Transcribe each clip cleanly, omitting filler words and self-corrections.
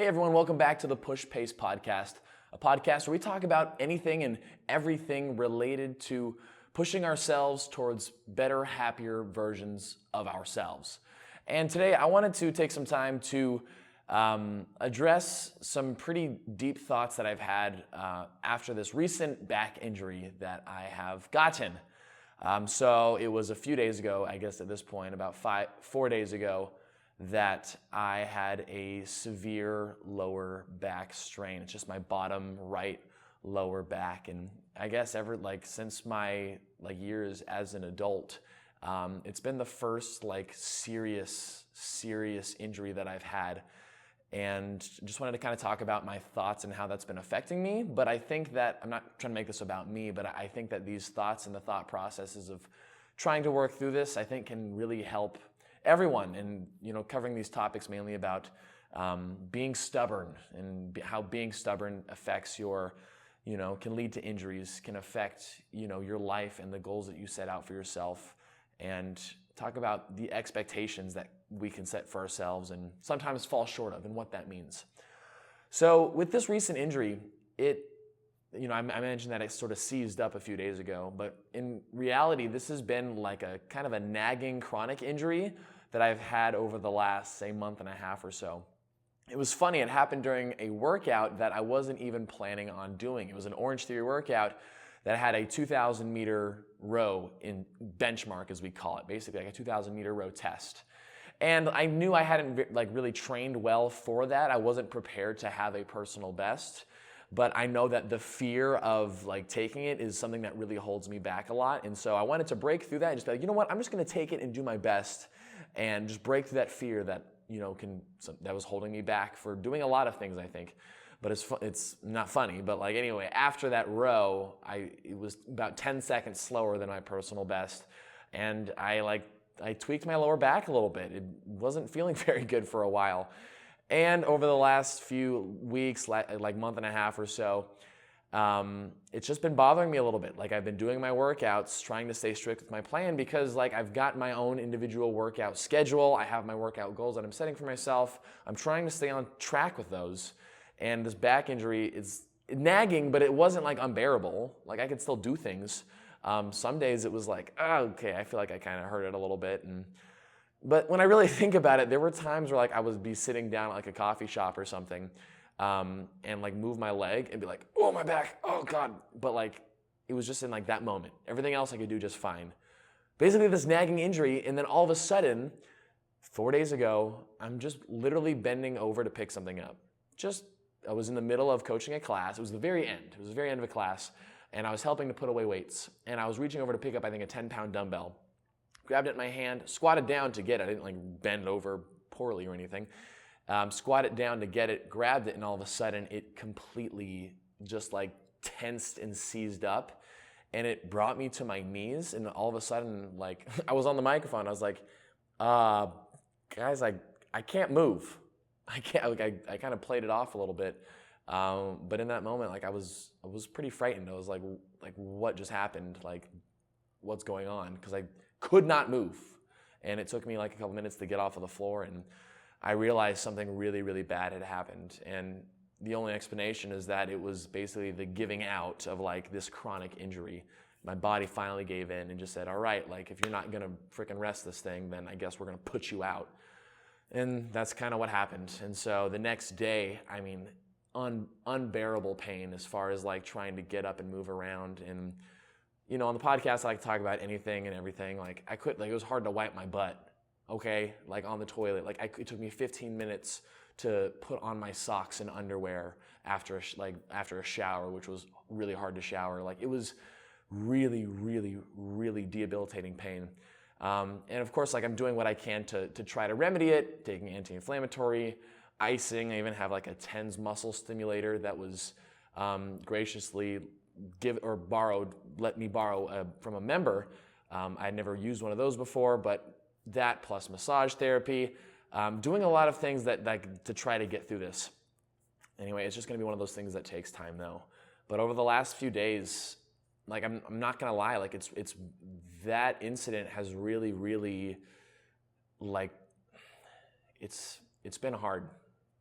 Hey everyone, welcome back to the Push Pace Podcast, a podcast where we talk about anything and everything related to pushing ourselves towards better, happier versions of ourselves. And today I wanted to take some time to address some pretty deep thoughts that I've had after this recent back injury that I have gotten. So it was a few days ago, I guess at this point, about 4 days ago, that I had a severe lower back strain. It's just my bottom right lower back, and I guess since my years as an adult, it's been the first serious injury that I've had, and just wanted to kind of talk about my thoughts and how that's been affecting me. But I think that I'm not trying to make this about me, but I think that these thoughts and the thought processes of trying to work through this, I think, can really help everyone, and covering these topics mainly about being stubborn and how being stubborn affects your, can lead to injuries, can affect your life and the goals that you set out for yourself, and talk about the expectations that we can set for ourselves and sometimes fall short of, and what that means. So with this recent injury, I mentioned that it sort of seized up a few days ago, but in reality, this has been like a kind of a nagging chronic injury that I've had over the last, say, month and a half or so. It was funny, it happened during a workout that I wasn't even planning on doing. It was an Orange Theory workout that had a 2,000 meter row in benchmark, as we call it, basically like a 2,000 meter row test. And I knew I hadn't really trained well for that. I wasn't prepared to have a personal best. But I know that the fear of taking it is something that really holds me back a lot. And so I wanted to break through that and just be like, you know what, I'm just gonna take it and do my best and just break through that fear that, that was holding me back for doing a lot of things, I think. But it's not funny, but anyway, after that row, it was about 10 seconds slower than my personal best. And I tweaked my lower back a little bit. It wasn't feeling very good for a while. And over the last few weeks, month and a half or so, it's just been bothering me a little bit. I've been doing my workouts, trying to stay strict with my plan because I've got my own individual workout schedule. I have my workout goals that I'm setting for myself. I'm trying to stay on track with those. And this back injury is nagging, but it wasn't unbearable. I could still do things. Some days it was okay, I feel like I kind of hurt it a little bit. But when I really think about it, there were times where I would be sitting down at a coffee shop or something, and move my leg and be like, oh, my back, oh God. But it was just in that moment. Everything else I could do just fine. Basically this nagging injury, and then all of a sudden, 4 days ago, I'm just literally bending over to pick something up. I was in the middle of coaching a class. It was the very end. It was the very end of a class, and I was helping to put away weights. And I was reaching over to pick up, I think, a 10-pound dumbbell. Grabbed it in my hand, squatted down to get it. I didn't bend over poorly or anything. Squatted down to get it, grabbed it, and all of a sudden it completely just tensed and seized up. And it brought me to my knees, and all of a sudden, I was on the microphone. I was like, guys, I can't move. I can't. I kind of played it off a little bit. But in that moment, I was pretty frightened. I was like, what just happened? What's going on? Because I could not move. And it took me a couple minutes to get off of the floor, and I realized something really, really bad had happened. And the only explanation is that it was basically the giving out of this chronic injury. My body finally gave in and just said, all right, if you're not gonna freaking rest this thing, then I guess we're gonna put you out. And that's kind of what happened. And so the next day, unbearable pain as far as trying to get up and move around. And on the podcast, I like to talk about anything and everything. It was hard to wipe my butt, okay? On the toilet. It took me 15 minutes to put on my socks and underwear after a shower, which was really hard to shower. It was really, really, really debilitating pain. And of course, I'm doing what I can to try to remedy it, taking anti-inflammatory, icing. I even have a TENS muscle stimulator that was graciously let me borrow from a member. I had never used one of those before, but that plus massage therapy, doing a lot of things that to try to get through this. Anyway, it's just going to be one of those things that takes time though. But over the last few days, I'm not going to lie, it's that incident has really, really it's been hard.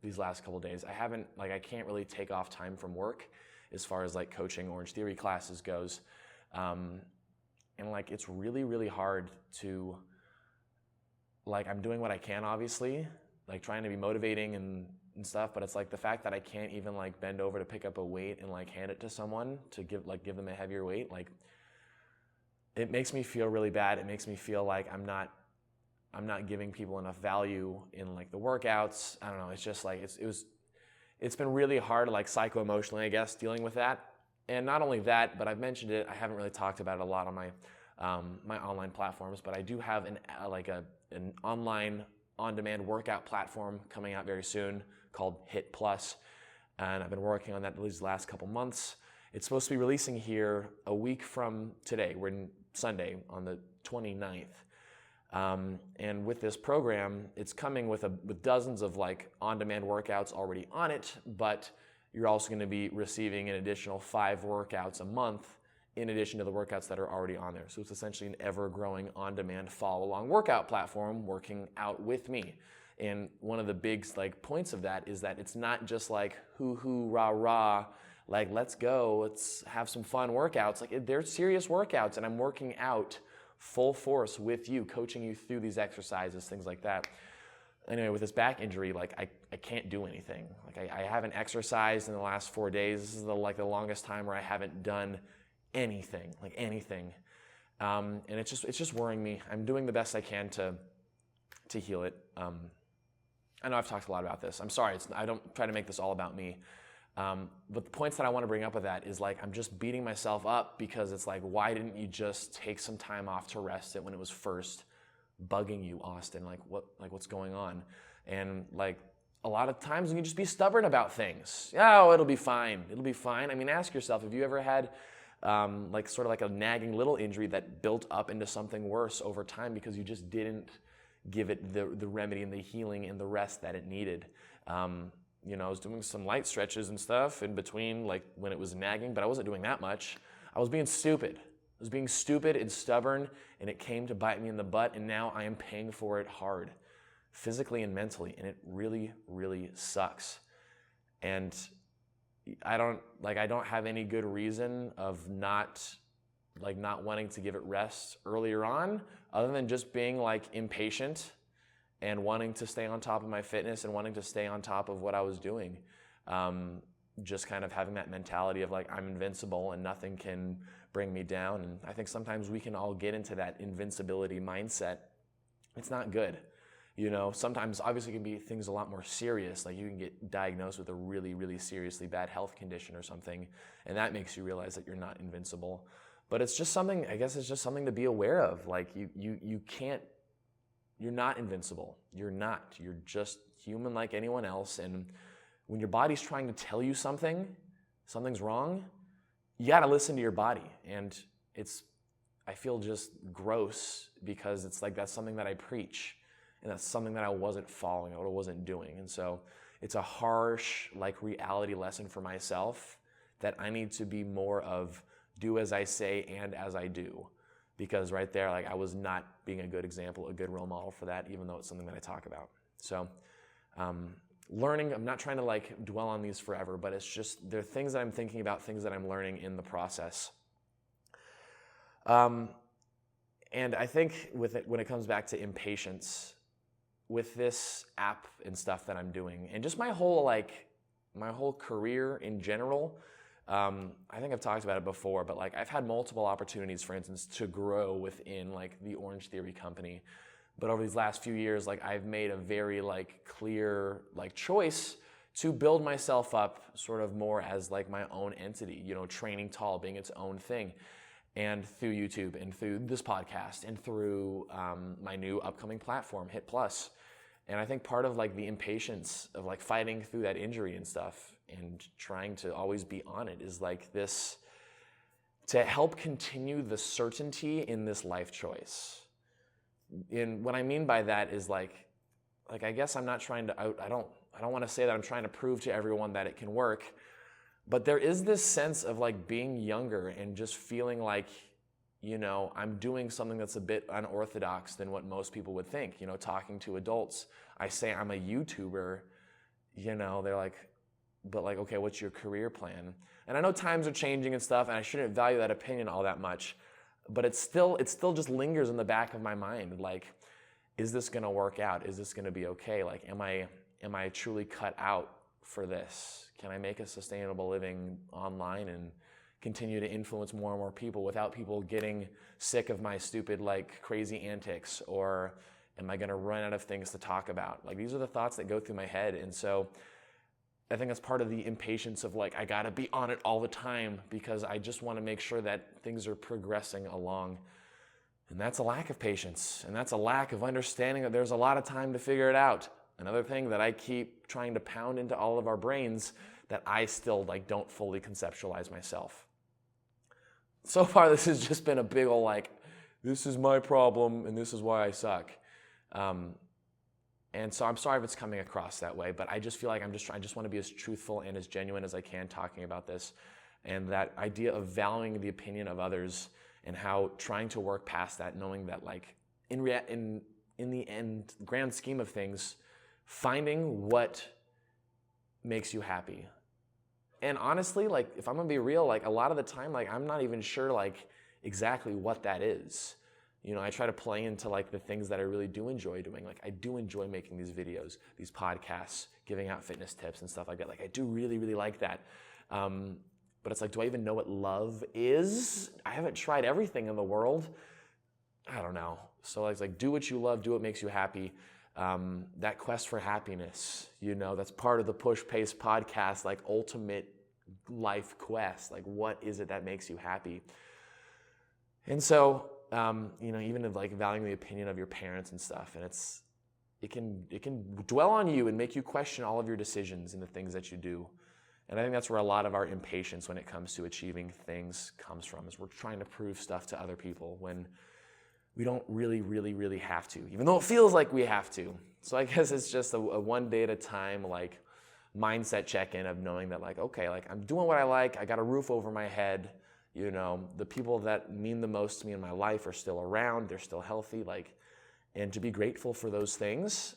these last couple of days. I can't really take off time from work as far as like coaching Orange Theory classes goes. And like, it's really, really hard to, like, I'm doing what I can, obviously, like trying to be motivating and stuff, but it's like the fact that I can't even like bend over to pick up a weight and like hand it to someone to give them a heavier weight, like it makes me feel really bad. It makes me feel like I'm not giving people enough value in like the workouts. I don't know. It's just like, it's been really hard, like psycho-emotionally, I guess, dealing with that. And not only that, but I've mentioned it, I haven't really talked about it a lot on my my online platforms, but I do have an online on-demand workout platform coming out very soon called HIT Plus, and I've been working on that these last couple months. It's supposed to be releasing here a week from today. We're in Sunday on the 29th. And with this program, it's coming with dozens of like on-demand workouts already on it, but you're also going to be receiving an additional 5 workouts a month in addition to the workouts that are already on there. So it's essentially an ever-growing on-demand follow-along workout platform working out with me. And one of the big like points of that is that it's not just like hoo-hoo, rah-rah, like let's go, let's have some fun workouts. Like they're serious workouts, and I'm working out full force with you, coaching you through these exercises, things like that. Anyway, with this back injury, like I can't do anything. Like I haven't exercised in the last 4 days. This is the longest time where I haven't done anything. And it's just worrying me. I'm doing the best I can to heal it. I know I've talked a lot about this. I'm sorry. I don't try to make this all about me. But the points that I want to bring up with that is like I'm just beating myself up because it's like, why didn't you just take some time off to rest it when it was first bugging you, Austin? What's going on? And like a lot of times you can just be stubborn about things. Oh, it'll be fine. It'll be fine. I mean, ask yourself, have you ever had like sort of like a nagging little injury that built up into something worse over time because you just didn't give it the remedy and the healing and the rest that it needed? I was doing some light stretches and stuff in between, like when it was nagging, but I wasn't doing that much. I was being stupid. I was being stupid and stubborn, and it came to bite me in the butt, and now I am paying for it hard, physically and mentally, and it really, really sucks. And I don't have any good reason of not wanting to give it rest earlier on, other than just being like impatient and wanting to stay on top of my fitness and wanting to stay on top of what I was doing. Just kind of having that mentality of like, I'm invincible and nothing can bring me down. And I think sometimes we can all get into that invincibility mindset. It's not good. Sometimes obviously it can be things a lot more serious. Like you can get diagnosed with a really, really seriously bad health condition or something, and that makes you realize that you're not invincible. But it's just something, I guess it's just something to be aware of. Like you can't, you're not invincible. You're not. You're just human like anyone else. And when your body's trying to tell you something's wrong, you got to listen to your body. And I feel just gross because it's like that's something that I preach, and that's something that I wasn't following, or wasn't doing. And so it's a harsh like reality lesson for myself that I need to be more of do as I say and as I do. Because right there, like I was not being a good example, a good role model for that, even though it's something that I talk about. So learning, I'm not trying to like dwell on these forever, but it's just, they're things that I'm thinking about, things that I'm learning in the process. And I think with it, when it comes back to impatience, with this app and stuff that I'm doing, and just my whole career in general, I think I've talked about it before, but like I've had multiple opportunities, for instance, to grow within like the Orange Theory company. But over these last few years, like I've made a very like clear like choice to build myself up sort of more as like my own entity, Training Tall being its own thing. And through YouTube and through this podcast and through my new upcoming platform, HIT Plus. And I think part of like the impatience of like fighting through that injury and stuff and trying to always be on it is like this, to help continue the certainty in this life choice. And what I mean by that is like I guess I'm not trying to I don't want to say that I'm trying to prove to everyone that it can work, but there is this sense of like being younger and just feeling like, I'm doing something that's a bit unorthodox than what most people would think. Talking to adults, I say I'm a YouTuber, they're like, but like, okay, what's your career plan? And I know times are changing and stuff, and I shouldn't value that opinion all that much, but it still just lingers in the back of my mind. Like, is this gonna work out? Is this gonna be okay? Like, am I truly cut out for this? Can I make a sustainable living online and continue to influence more and more people without people getting sick of my stupid, like, crazy antics? Or am I gonna run out of things to talk about? Like, these are the thoughts that go through my head. And so I think that's part of the impatience of, like, I gotta be on it all the time because I just wanna make sure that things are progressing along. And that's a lack of patience. And that's a lack of understanding that there's a lot of time to figure it out. Another thing that I keep trying to pound into all of our brains that I still, like, don't fully conceptualize myself. So far, this has just been a big ol', like, this is my problem and this is why I suck. And so I'm sorry if it's coming across that way, but I just feel like I just want to be as truthful and as genuine as I can talking about this. And that idea of valuing the opinion of others and how trying to work past that, knowing that, like, in the end, grand scheme of things, finding what makes you happy. And honestly, like, if I'm gonna be real, like, a lot of the time, like, I'm not even sure, like, exactly what that is. I try to play into, like, the things that I really do enjoy doing. Like, I do enjoy making these videos, these podcasts, giving out fitness tips and stuff like that. Like, I do really, really like that. But it's like, do I even know what love is? I haven't tried everything in the world. I don't know. So it's like, do what you love, do what makes you happy. That quest for happiness, that's part of the Push Pace podcast, like, ultimate life quest. Like, what is it that makes you happy? And so, even of, like, valuing the opinion of your parents and stuff, and it can dwell on you and make you question all of your decisions and the things that you do. And I think that's where a lot of our impatience when it comes to achieving things comes from, is we're trying to prove stuff to other people when we don't really, really, really have to, even though it feels like we have to. So I guess it's just a one day at a time, like, mindset check-in of knowing that, like, okay, like, I'm doing what I like, I got a roof over my head, the people that mean the most to me in my life are still around, they're still healthy, like, and to be grateful for those things,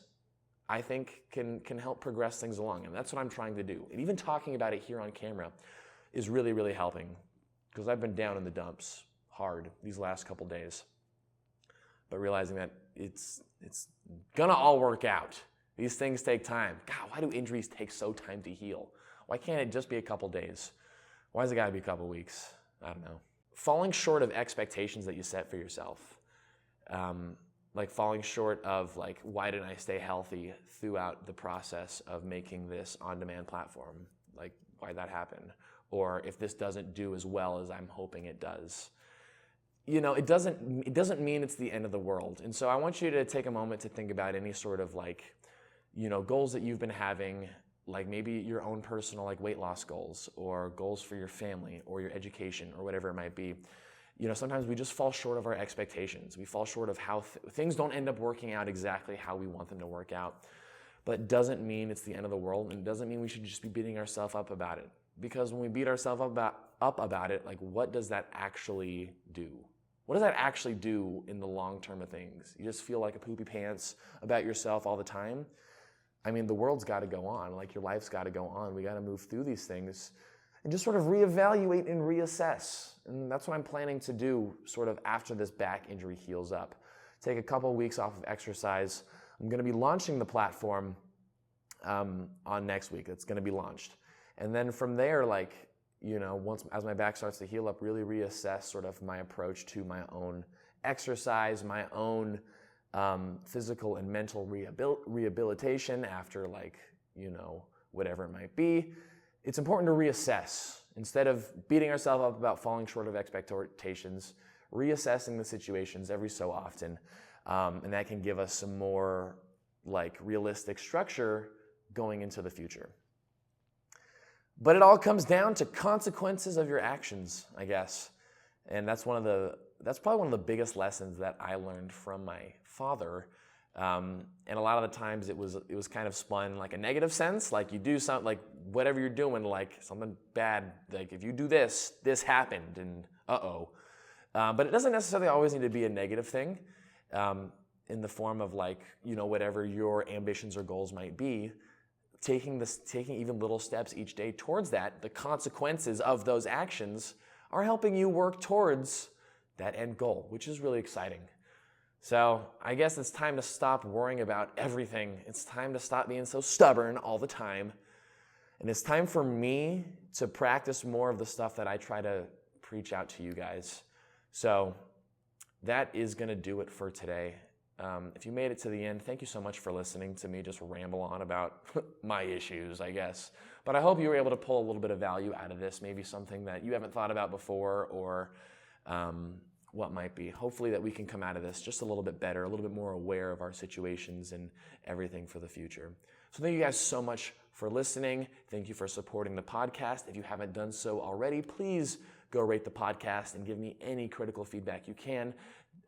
I think can help progress things along. And that's what I'm trying to do. And even talking about it here on camera is really, really helping, because I've been down in the dumps hard these last couple days. But realizing that it's gonna all work out. These things take time. God, why do injuries take so time to heal? Why can't it just be a couple days? Why has it gotta be a couple weeks? I don't know. Falling short of expectations that you set for yourself. Like, falling short of, like, why didn't I stay healthy throughout the process of making this on-demand platform? Like, why'd that happen? Or if this doesn't do as well as I'm hoping it does. It doesn't mean it's the end of the world. And so I want you to take a moment to think about any sort of, like, goals that you've been having, like maybe your own personal, like, weight loss goals, or goals for your family or your education or whatever it might be. Sometimes we just fall short of our expectations. We fall short of how things don't end up working out exactly how we want them to work out. But it doesn't mean it's the end of the world, and it doesn't mean we should just be beating ourselves up about it. Because when we beat ourselves up about it, like, what does that actually do? What does that actually do in the long term of things? You just feel like a poopy pants about yourself all the time? I mean, the world's got to go on. Like, your life's got to go on. We got to move through these things and just sort of reevaluate and reassess. And that's what I'm planning to do sort of after this back injury heals up. Take a couple weeks off of exercise. I'm going to be launching the platform on next week. It's going to be launched. And then from there, like, once, as my back starts to heal up, really reassess sort of my approach to my own exercise, my own physical and mental rehabilitation after, like, whatever it might be. It's important to reassess. Instead of beating ourselves up about falling short of expectations, reassessing the situations every so often. And that can give us some more, like, realistic structure going into the future. But it all comes down to consequences of your actions, I guess. And that's probably one of the biggest lessons that I learned from my father. And a lot of the times it was kind of spun in, like, a negative sense. Like, you do something, like, whatever you're doing, like, something bad, like, if you do this happened, and uh-oh. But it doesn't necessarily always need to be a negative thing in the form of, like, whatever your ambitions or goals might be. taking even little steps each day towards that, the consequences of those actions are helping you work towards that end goal, which is really exciting. So I guess it's time to stop worrying about everything. It's time to stop being so stubborn all the time. And it's time for me to practice more of the stuff that I try to preach out to you guys. So that is going to do it for today. If you made it to the end, thank you so much for listening to me just ramble on about my issues, I guess. But I hope you were able to pull a little bit of value out of this, maybe something that you haven't thought about before, or what might be. Hopefully that we can come out of this just a little bit better, a little bit more aware of our situations and everything for the future. So thank you guys so much for listening. Thank you for supporting the podcast. If you haven't done so already, please go rate the podcast and give me any critical feedback you can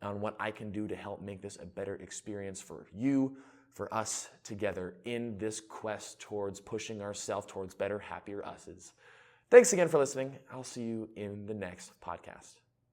on what I can do to help make this a better experience for you, for us together in this quest towards pushing ourselves towards better, happier us's. Thanks again for listening. I'll see you in the next podcast.